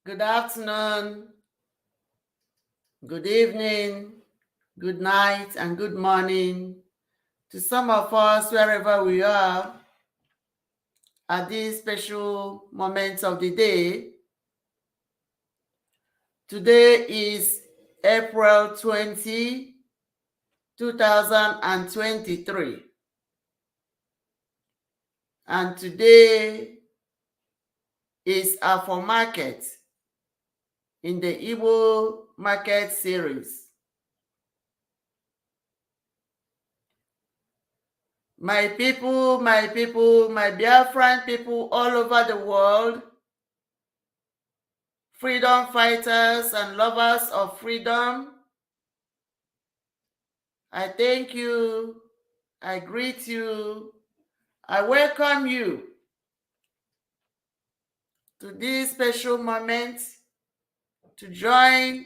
Good afternoon, good evening, good night, and good morning to some of us wherever we are at these special moments of the day. Today is April 20, 2023. And today is Afro Market in the Igbo Market series. My people, my Biafran people all over the world, freedom fighters and lovers of freedom, I thank you, I greet you, I welcome you to this special moment to join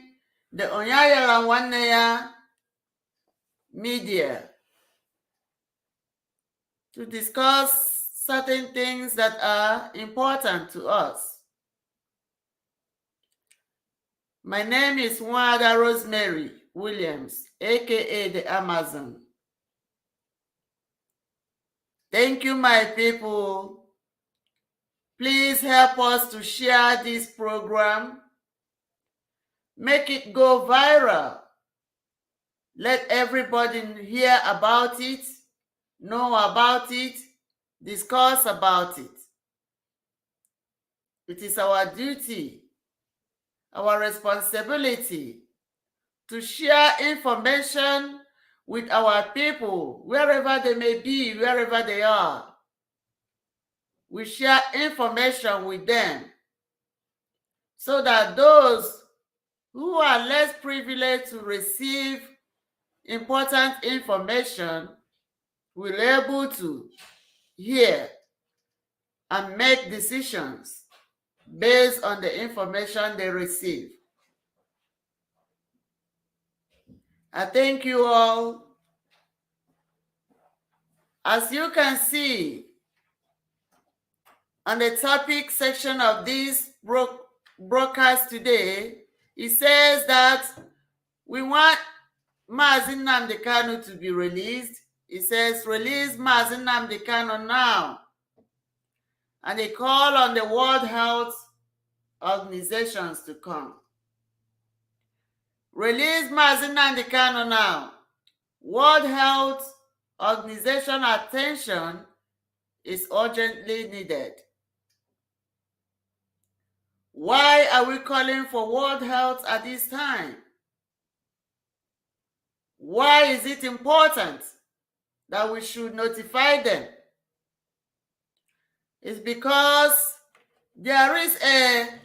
the Onyayala Nwanneya media to discuss certain things that are important to us. My name is Nwada Rosemary Williams, aka the Amazon. Thank you, my people. Please help us to share this program. Make it go viral. Let everybody hear about it, know about it, discuss about it. It is our duty, our responsibility to share information with our people, wherever they may be, wherever they are. We share information with them so that those who are less privileged to receive important information will be able to hear and make decisions based on the information they receive. I thank you all. As you can see on the topic section of this broadcast today, it says that we want Mazi Nnamdi Kanu to be released. It says, release Mazi Nnamdi Kanu now. And they call on the World Health Organizations to come. Release Mazi Nnamdi Kanu now. World Health Organization attention is urgently needed. Why are we calling for world health at this time? Why is it important that we should notify them? It's because there is an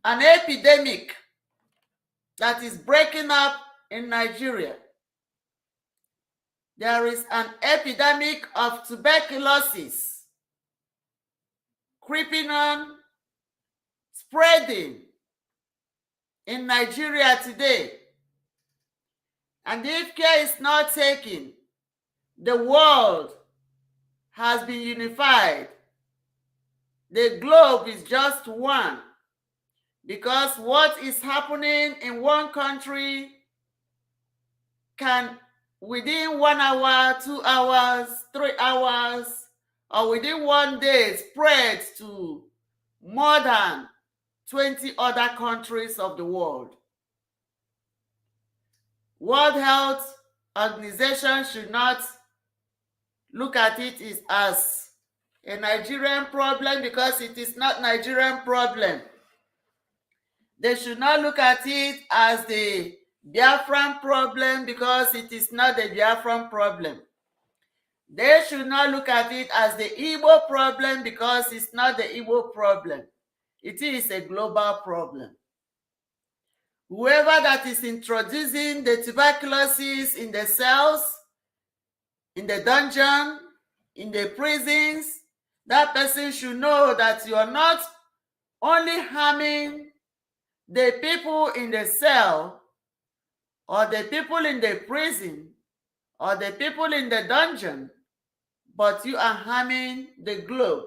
epidemic that is breaking up in Nigeria. There is an epidemic of tuberculosis creeping on, spreading in Nigeria today. And if care is not taken, the world has been unified. The globe is just one. Because what is happening in one country can, within 1 hour, 2 hours, 3 hours, or within 1 day, spread to more than 20 other countries of the world. World Health Organization should not look at it as a Nigerian problem, because it is not a Nigerian problem. They should not look at it as the Biafran problem, because it is not the Biafran problem. They should not look at it as the Igbo problem, because it's not the Igbo problem. It is a global problem. Whoever that is introducing the tuberculosis in the cells, in the dungeon, in the prisons, that person should know that you are not only harming the people in the cell, or the people in the prison, or the people in the dungeon, but you are harming the globe.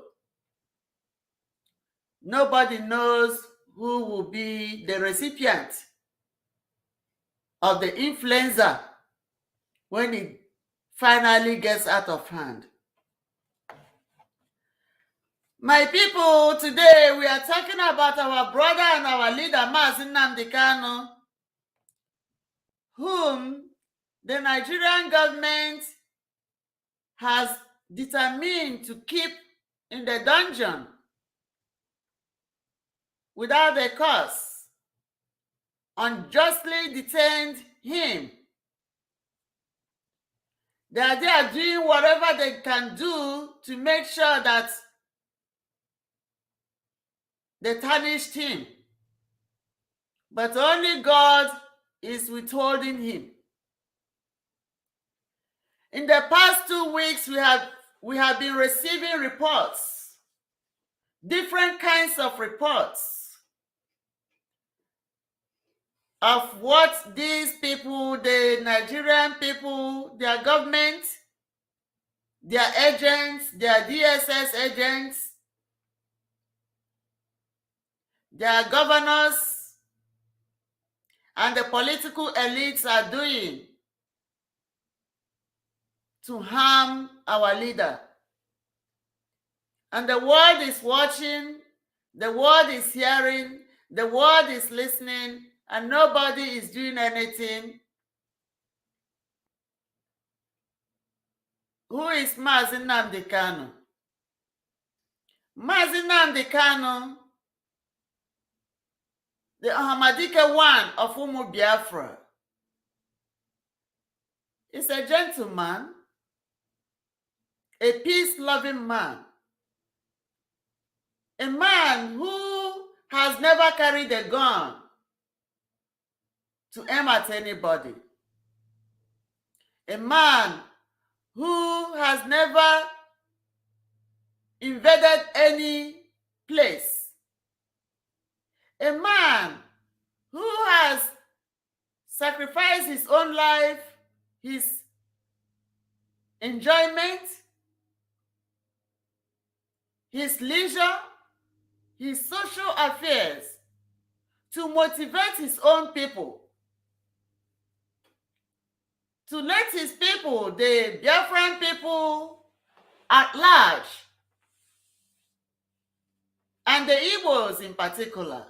nobody knows who will be the recipient of the influenza when it finally gets out of hand. My people, today we are talking about our brother and our leader, Mazi Nnamdi Kanu, whom the Nigerian government has determined to keep in the dungeon without a cause, unjustly detained him. They are doing whatever they can do to make sure that they tarnished him. But only God is withholding him. In the past 2 weeks, we have been receiving reports, different kinds of reports of what these people, the Nigerian people, their government, their agents, their DSS agents, their governors, and the political elites are doing to harm our leader. And the world is watching, the world is hearing, the world is listening, and nobody is doing anything. Who is Mazi Nnamdi Kanu? Mazi Nnamdi Kanu, the Ahmadike one of Umu Biafra, is a gentleman, a peace-loving man, a man who has never carried a gun to aim at anybody, a man who has never invaded any place, a man who has sacrificed his own life, his enjoyment, his leisure, his social affairs to motivate his own people, to let his people, the Biafran people at large, and the Igbos in particular,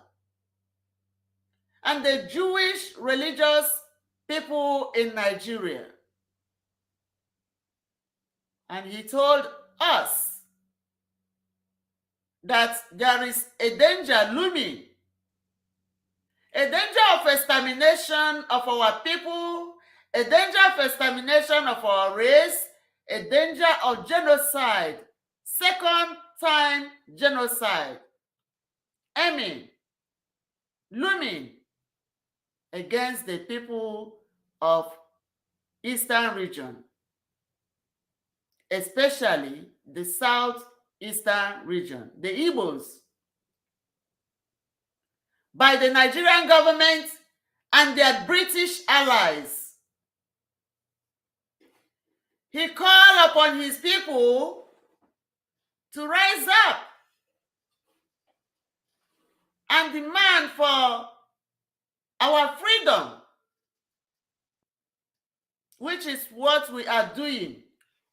and the Jewish religious people in Nigeria. And he told us that there is a danger looming, a danger of extermination of our people, a danger of extermination of our race, a danger of genocide, second time genocide, looming against the people of Eastern region, especially the Southeastern region, the Igbos, by the Nigerian government and their British allies. He called upon his people to rise up and demand for our freedom, which is what we are doing.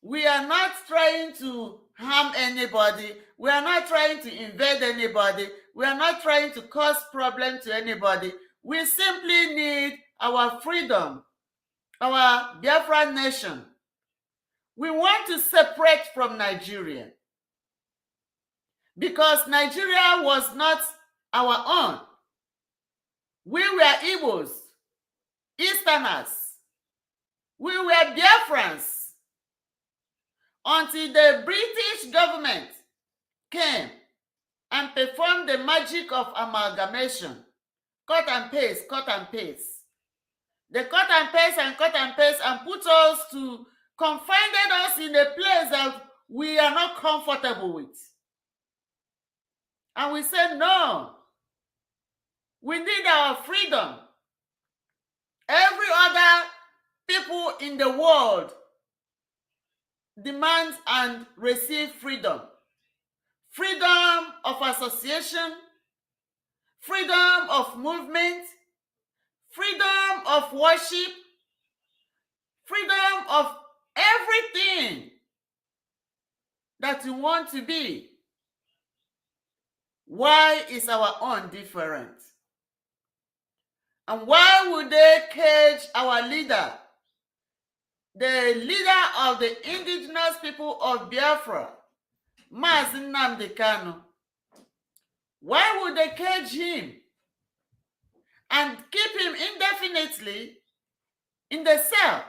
We are not trying to harm anybody. We are not trying to invade anybody. We are not trying to cause problem to anybody. We simply need our freedom, our Biafran nation. We want to separate from Nigeria because Nigeria was not our own. We were Igbos, Easterners. We were Biafrans until the British government came and performed the magic of amalgamation. Cut and paste, cut and paste. They cut and paste and cut and paste and put us to, confined us in a place that we are not comfortable with. And we said, no, we need our freedom. Every other people in the world demand and receive freedom. freedom of association, freedom of movement, freedom of worship, freedom of everything that you want to be. Why is our own different? And why would they cage our leader, the leader of the indigenous people of Biafra, Mazi Nnamdi Kanu? Why would they cage him and keep him indefinitely in the cell?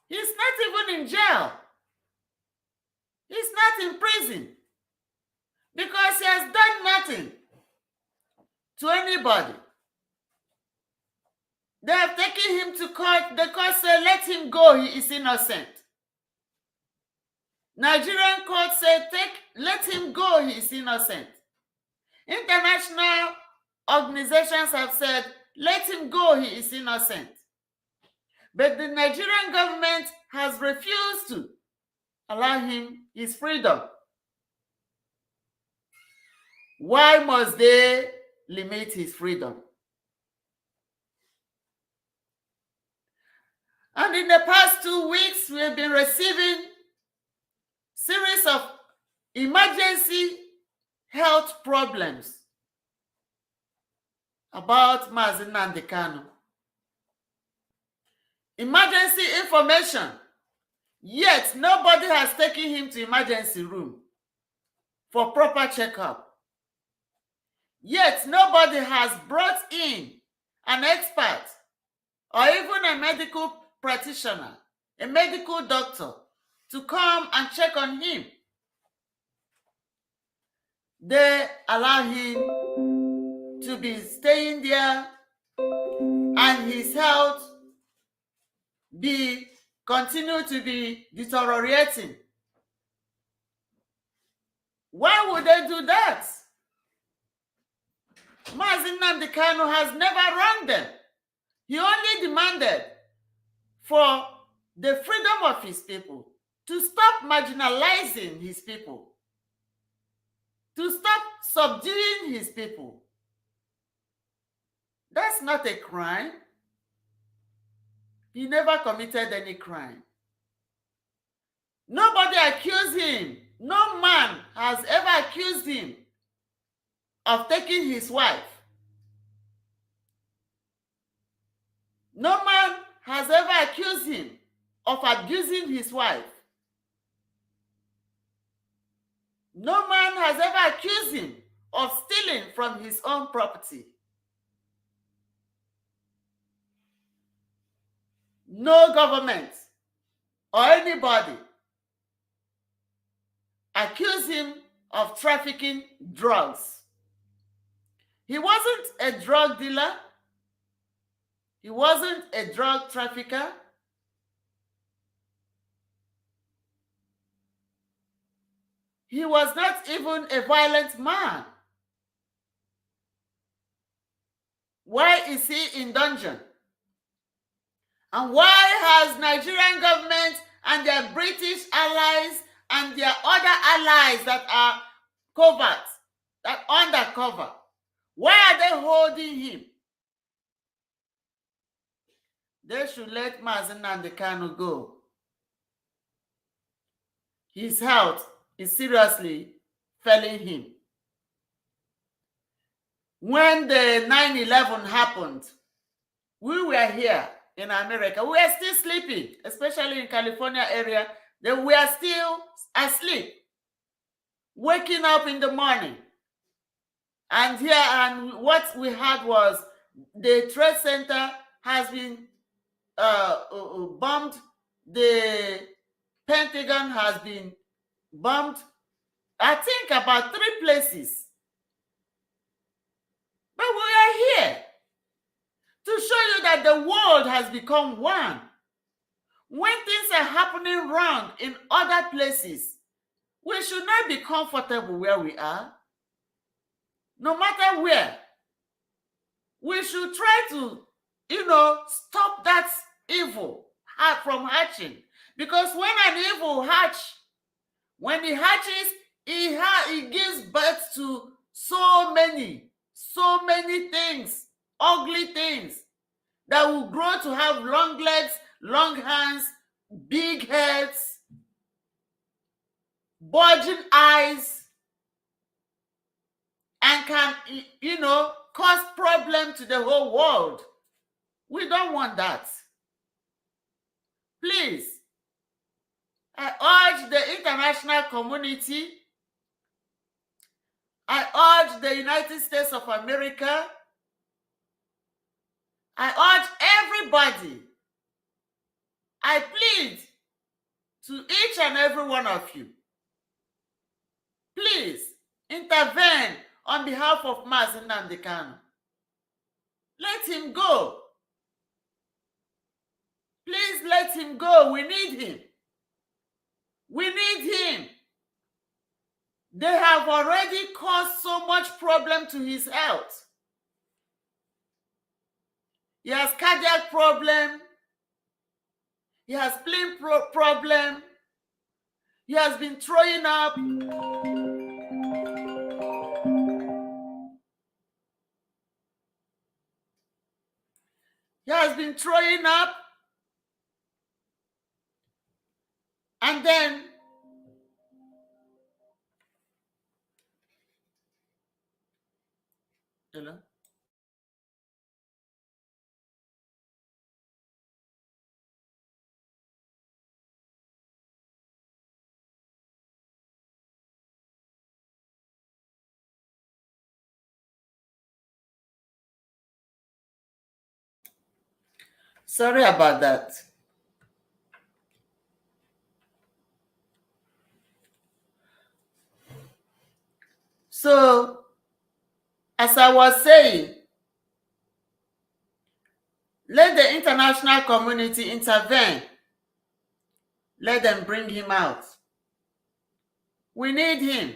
He's not even in jail. He's not in prison because he has done nothing to anybody. They have taken him to court. The court said, let him go, he is innocent. Nigerian court said, let him go, he is innocent. International organizations have said, let him go, he is innocent. But the Nigerian government has refused to allow him his freedom. Why must they limit his freedom? And in the past 2 weeks, we have been receiving series of emergency health problems about Mazi Nnamdi Kanu. Emergency information, yet nobody has taken him to emergency room for proper checkup. Yet nobody has brought in an expert or even a medical practitioner, a medical doctor, to come and check on him. They allow him to be staying there and his health continue to be deteriorating. Why would they do that? Mazi Nnamdi Kanu has never wronged them. He only demanded for the freedom of his people, to stop marginalizing his people, to stop subduing his people. That's not a crime. He never committed any crime. Nobody accused him. No man has ever accused him of taking his wife. No man has ever accused him of abusing his wife. No man has ever accused him of stealing from his own property. No government or anybody accused him of trafficking drugs. He wasn't a drug dealer. He wasn't a drug trafficker. He was not even a violent man. Why is he in dungeon? And why has Nigerian government and their British allies and their other allies that are covert, that undercover, why are they holding him? They should let Mazi Nnamdi Kanu go. His health is seriously failing him. When the 9/11 happened, we were here in America. We were still sleeping, especially in California area. They were still asleep, waking up in the morning. And here, and what we had was the Trade Center has been bombed. The Pentagon has been bombed. I think about 3 places. But we are here to show you that the world has become one. When things are happening wrong in other places, we should not be comfortable where we are. No matter where. We should try to, stop that evil from hatching. Because when an evil when it hatches, It gives birth to so many things, ugly things, that will grow to have long legs, long hands, big heads, bulging eyes, and can, cause problem to the whole world. We don't want that. Please, I urge the international community, I urge the United States of America, I urge everybody, I plead to each and every one of you, please intervene on behalf of Mazi Nnamdi Kanu. Let him go. Please let him go. We need him. We need him. They have already caused so much problem to his health. He has cardiac problem. He has spleen problem. He has been throwing up. He has been throwing up. And then hello? Sorry about that. So, as I was saying, let the international community intervene. Let them bring him out. We need him.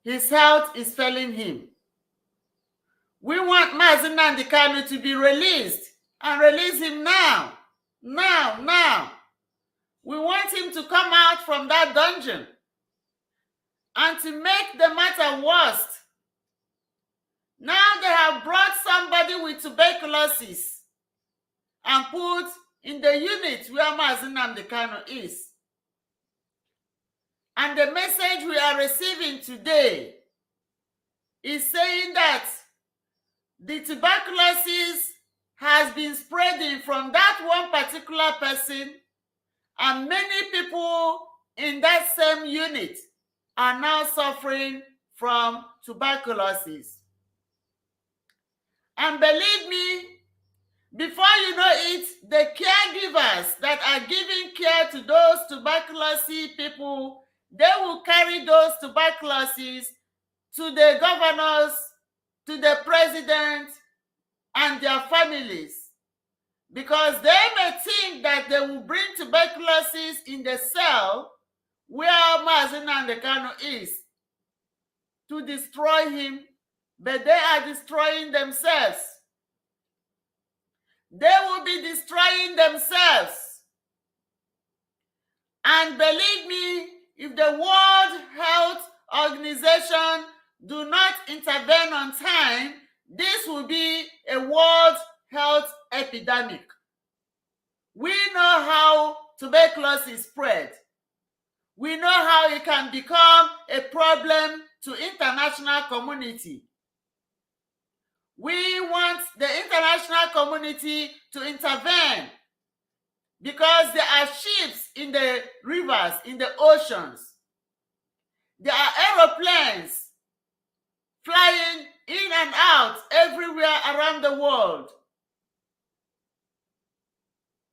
His health is failing him. We want Mazi Nnamdi Kanu to be released, and release him now. Now. We want him to come out from that dungeon. And to make the matter worse, now they have brought somebody with tuberculosis and put in the unit where Mazi Nnamdi Kanu is. And the message we are receiving today is saying that the tuberculosis has been spreading from that one particular person, and many people in that same unit are now suffering from tuberculosis. And believe me, before you know it, the caregivers that are giving care to those tuberculosis people, they will carry those tuberculosis to the governors, to the president, and their families, because they may think that they will bring tuberculosis in the cell where Mazi Nnamdi Kanu is to destroy him, but they are destroying themselves. They will be destroying themselves. And believe me, if the World Health Organization do not intervene on time, this will be a world health epidemic. We know how tuberculosis spread. We know how it can become a problem to international community. We want the international community to intervene, because there are ships in the rivers, in the oceans. There are aeroplanes flying in and out everywhere around the world.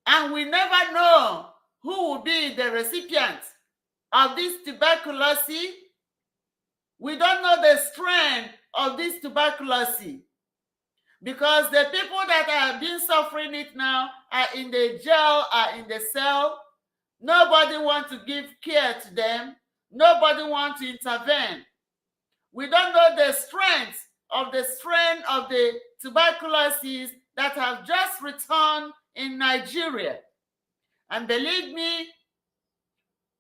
And we never know who will be the recipient of this tuberculosis. We don't know the strain of this tuberculosis, because the people that are being suffering it now are in the jail, are in the cell. Nobody wants to give care to them. Nobody wants to intervene. We don't know the strength of the strain of the tuberculosis that have just returned in Nigeria. And believe me,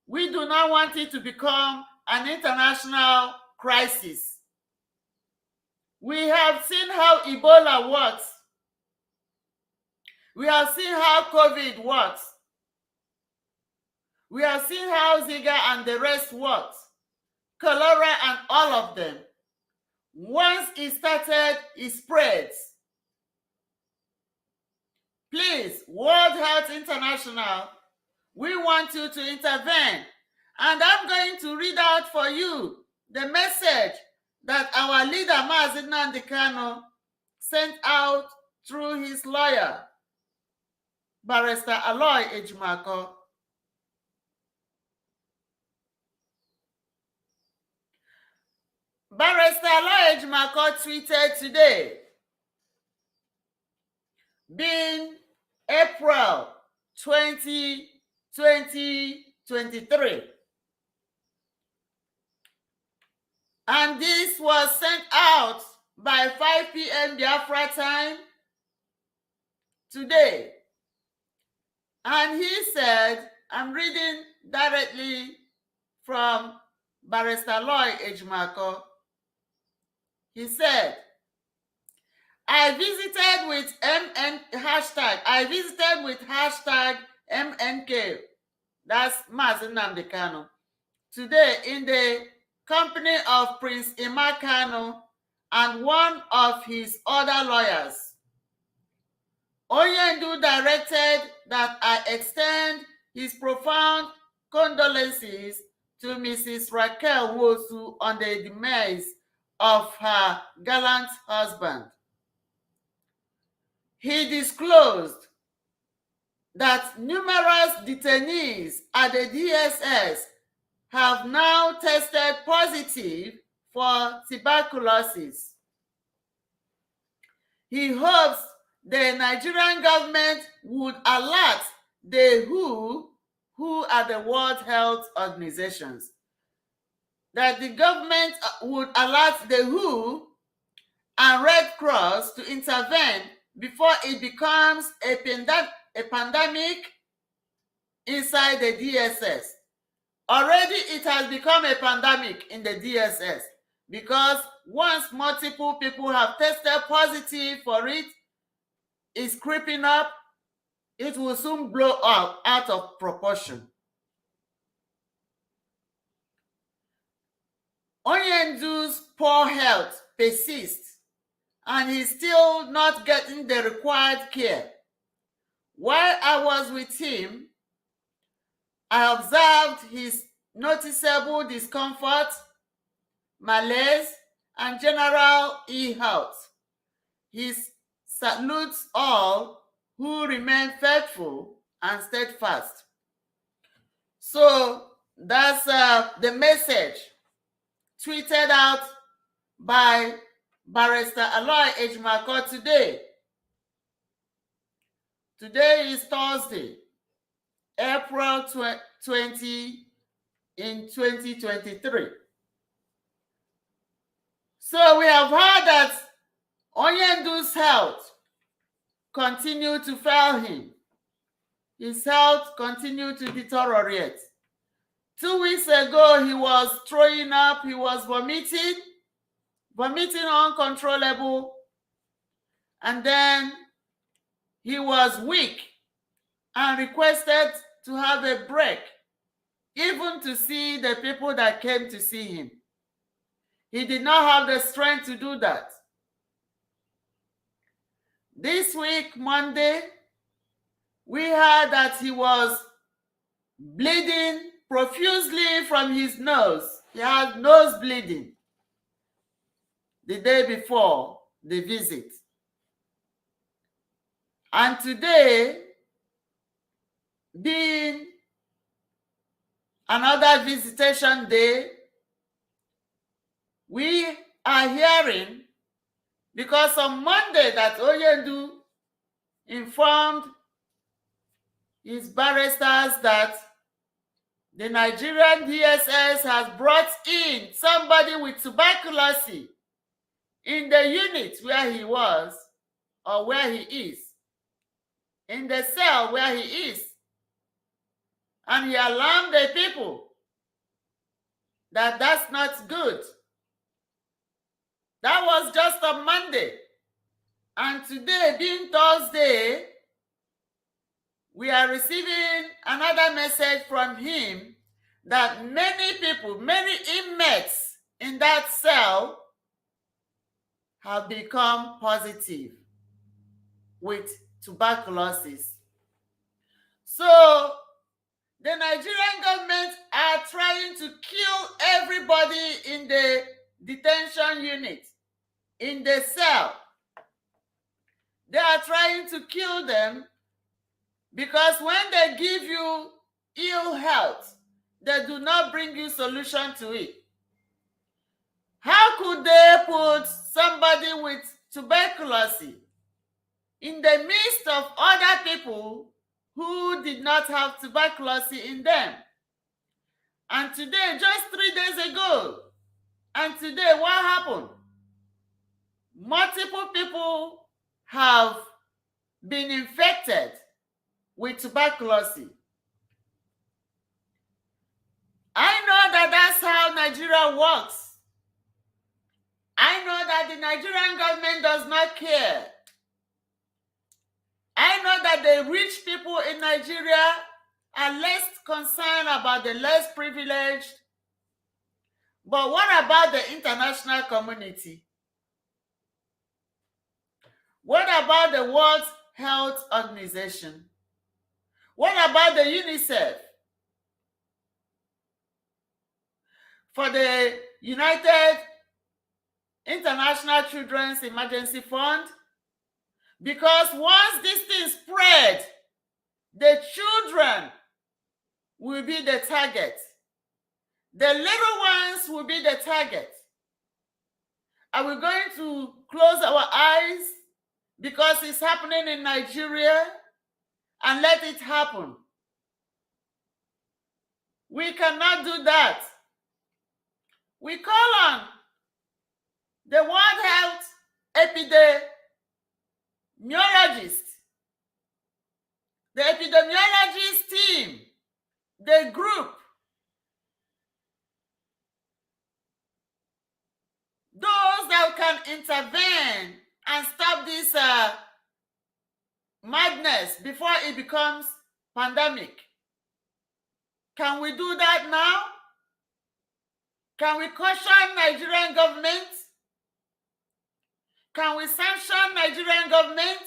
we do not want it to become an international crisis. We have seen how Ebola works. We have seen how COVID works. We have seen how Zika and the rest works. Cholera and all of them. Once it started, it spreads. Please, World Health International, we want you to intervene. And I'm going to read out for you the message that our leader, Mazi Nnamdi Kanu, sent out through his lawyer, Barrister Aloy Ejimako. Barrister Aloy Ejimako tweeted today, being April 20, 2023. And this was sent out by 5 p.m. Biafra time today. And he said, I'm reading directly from Barrister Aloy Ejimako. He said, I visited with hashtag MNK, that's Mazi Nnamdi Kanu, today in the company of Prince Emma Kanu and one of his other lawyers. Onyendu directed that I extend his profound condolences to Mrs. Raquel Wosu on the demise of her gallant husband. He disclosed that numerous detainees at the DSS have now tested positive for tuberculosis. He hopes the Nigerian government would alert the who are the World Health Organizations, that the government would alert the WHO and Red Cross to intervene before it becomes a pandemic inside the DSS. Already it has become a pandemic in the DSS because once multiple people have tested positive for it, it's creeping up, it will soon blow up out of proportion. Onyendu's poor health persists and he's still not getting the required care. While I was with him, I observed his noticeable discomfort, malaise, and general ill-health. He salutes all who remain faithful and steadfast. So that's the message tweeted out by Barrister Aloy Ejimako today. Today is Thursday, April 20 in 2023. So we have heard that Onyendu's health continued to fail him. His health continued to deteriorate. 2 weeks ago, he was throwing up, he was vomiting uncontrollable, and then he was weak and requested to have a break, even to see the people that came to see him. He did not have the strength to do that. This week, Monday, we heard that he was bleeding profusely from his nose. He had nose bleeding the day before the visit. And today, being another visitation day, we are hearing, because on Monday that Onyendu informed his barristers that the Nigerian DSS has brought in somebody with tuberculosis in the unit where he was or where he is, in the cell where he is. And he alarmed the people. that that's not good. That was just on Monday. And today, being Thursday, we are receiving another message from him that many people, many inmates in that cell have become positive with tuberculosis. So the Nigerian government are trying to kill everybody in the detention unit, in the cell. They are trying to kill them because when they give you ill health, they do not bring you solution to it. How could they put somebody with tuberculosis in the midst of other people who did not have tuberculosis in them? And today, just 3 days ago, and today, what happened? Multiple people have been infected with tuberculosis. I know that that's how Nigeria works. I know that the Nigerian government does not care. I know that the rich people in Nigeria are less concerned about the less privileged. But what about the international community? What about the World Health Organization? What about the UNICEF? For the United International Children's Emergency Fund? Because once this thing spread, the children will be the target. The little ones will be the target. Are we going to close our eyes because it's happening in Nigeria and let it happen? We cannot do that. We call on the World Health epidemiologist, the epidemiologist team, the group, those that can intervene and stop this madness before it becomes pandemic. Can we do that now? Can we caution Nigerian government? Can we sanction Nigerian government?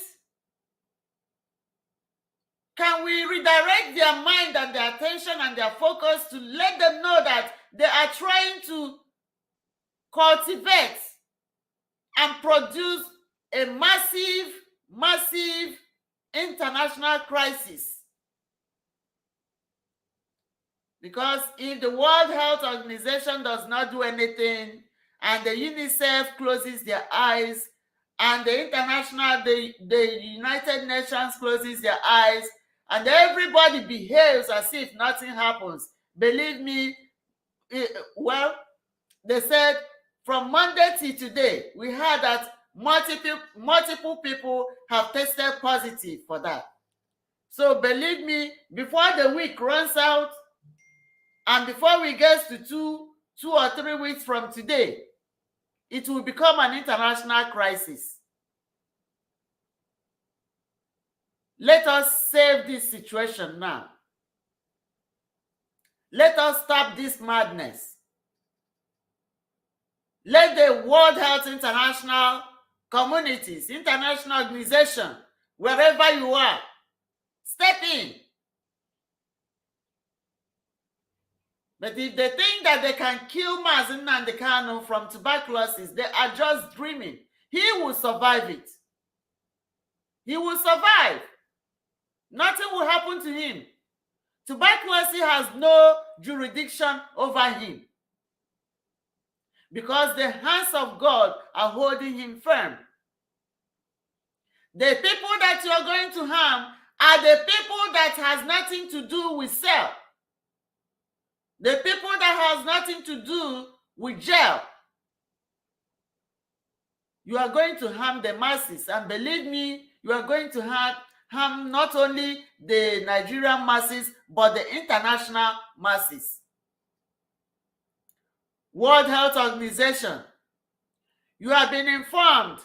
Can we redirect their mind and their attention and their focus to let them know that they are trying to cultivate and produce a massive international crisis? Because if the World Health Organization does not do anything, and the UNICEF closes their eyes, and the United Nations closes their eyes, and everybody behaves as if nothing happens, believe me, they said from Monday till today, we heard that multiple people have tested positive for that. So believe me, before the week runs out, and before we get to two or 3 weeks from today, it will become an international crisis. Let us save this situation now. Let us stop this madness. Let the World Health International communities, international organization, wherever you are, step in. But if they think that they can kill Mazi Nnamdi Kanu from tuberculosis, they are just dreaming. He will survive it. He will survive. Nothing will happen to him. Tuberculosis has no jurisdiction over him, because the hands of God are holding him firm. The people that you are going to harm are the people that has nothing to do with self. The people that has nothing to do with jail. You are going to harm the masses, and believe me, you are going to harm not only the Nigerian masses, but the international masses. World Health Organization, you have been informed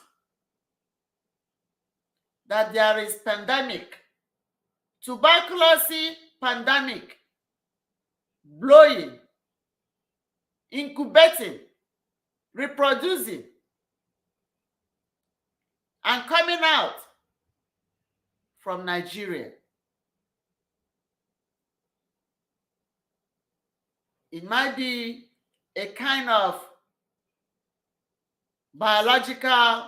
that there is pandemic, tuberculosis pandemic, blowing, incubating, reproducing, and coming out from Nigeria. It might be a kind of biological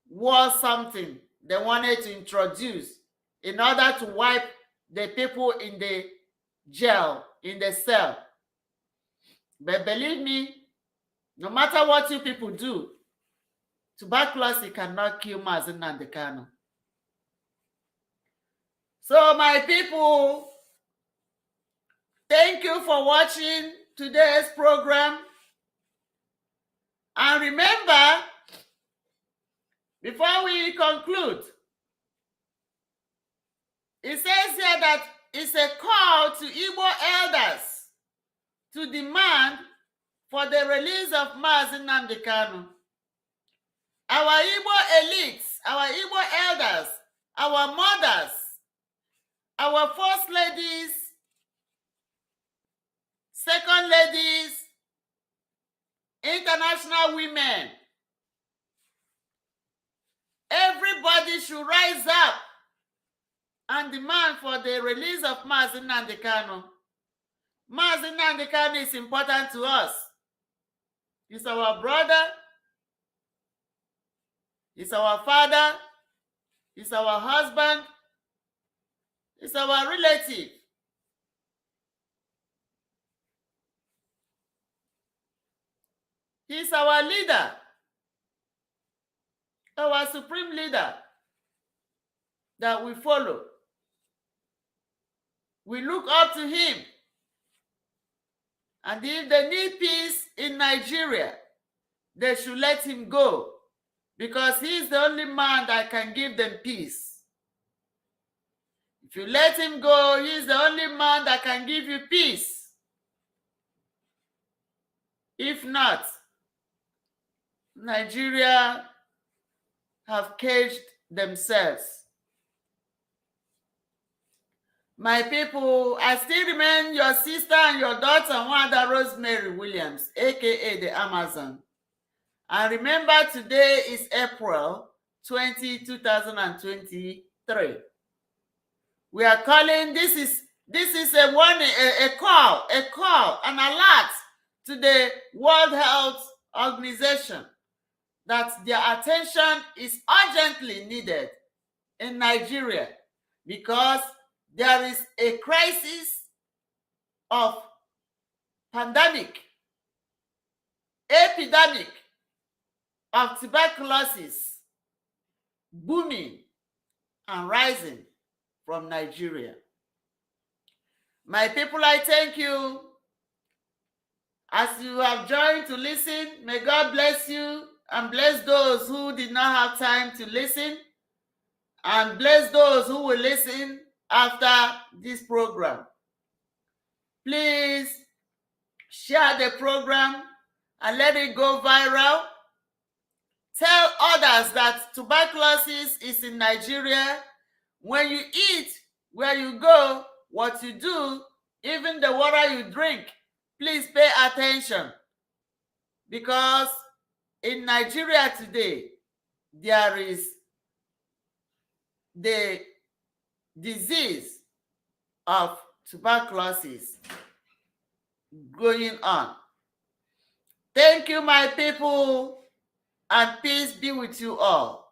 war something they wanted to introduce in order to wipe the people in the jail, in the cell. But believe me, no matter what you people do, tuberculosis cannot kill Mazi Nnamdi Kanu. So my people, thank you for watching today's program. And remember, before we conclude, it says here that it's a call to Igbo elders to demand for the release of Mazi Nnamdi Kanu. Our Igbo elites, our Igbo elders, our mothers, our first ladies, second ladies, international women, everybody should rise up and demand for the release of Mazi Nnamdi Kanu. Mazi Nnamdi Kanu is important to us. He's our brother, he's our father, he's our husband, he's our relative. He's our leader, our supreme leader that we follow. We look up to him. And if they need peace in Nigeria, they should let him go, because he's the only man that can give them peace. If you let him go, he's the only man that can give you peace. If not, Nigeria have caged themselves. My people, I still remain your sister and your daughter, Wanda Rosemary Williams, aka the Amazon. And remember, today is April 20, 2023. We are calling, this is a warning, a call, an alert to the World Health Organization that their attention is urgently needed in Nigeria, because there is a crisis of pandemic, epidemic of tuberculosis booming and rising from Nigeria. My people, I thank you. As you have joined to listen, may God bless you and bless those who did not have time to listen, and bless those who will listen after this program. Please share the program and let it go viral. Tell others that tuberculosis is in Nigeria. When you eat, where you go, what you do, even the water you drink, please pay attention. Because in Nigeria today, there is the disease of tuberculosis going on. Thank you, my people, and peace be with you all.